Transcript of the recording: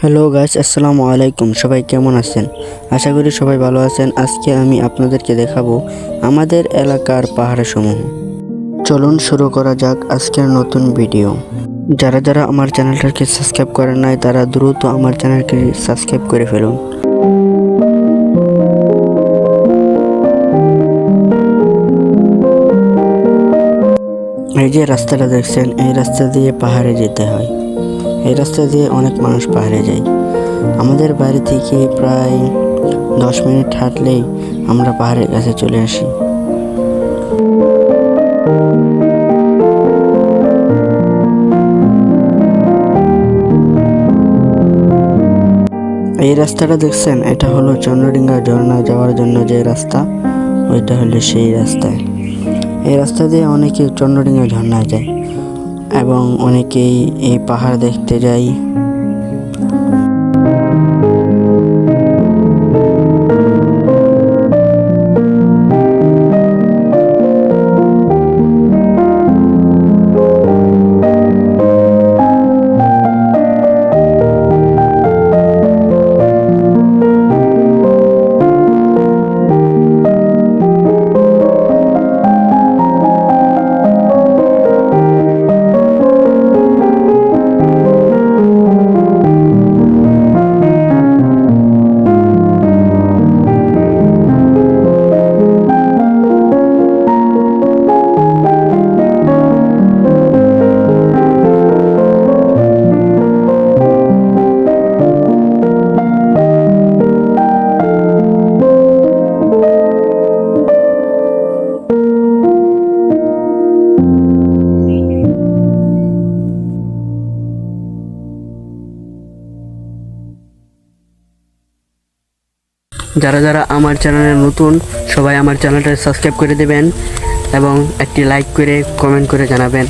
Hello guys, আসসালামু আলাইকুম। সবাই কেমন আছেন? আশা করি সবাই ভালো আছেন। আজকে আমি আপনাদেরকে দেখাবো আমাদের এলাকার পাহাড়সমূহ। চলুন শুরু করা যাক আজকের নতুন ভিডিও। যারা যারা আমার চ্যানেলটাকে সাবস্ক্রাইব করেন নাই তারা দ্রুত আমার চ্যানেলকে সাবস্ক্রাইব করে ফেলুন। এই যে রাস্তাটা দেখছেন, এই রাস্তা দিয়ে পাহাড়ে যেতে হয়। এই রাস্তা দিয়ে অনেক মানুষ পাহাড়ে যায়। আমাদের বাড়ি থেকে প্রায় 10 মিনিট হাঁটলেই আমরা পাহাড়ের কাছে চলে আসি। এই রাস্তাটা দেখছেন, এটা হলো চন্দ্রডিঙ্গা ঝর্ণা যাওয়ার জন্য যে রাস্তা, ওইটা হলো সেই রাস্তায়। এই রাস্তা দিয়ে অনেকে চন্দ্রডিঙ্গা ঝর্ণায় যায় এবং অনেকেই এই পাহাড় দেখতে যায়। যারা যারা আমার চ্যানেলে নতুন, সবাই আমার চ্যানেলটা সাবস্ক্রাইব করে দেবেন এবং একটি লাইক করে কমেন্ট করে জানাবেন।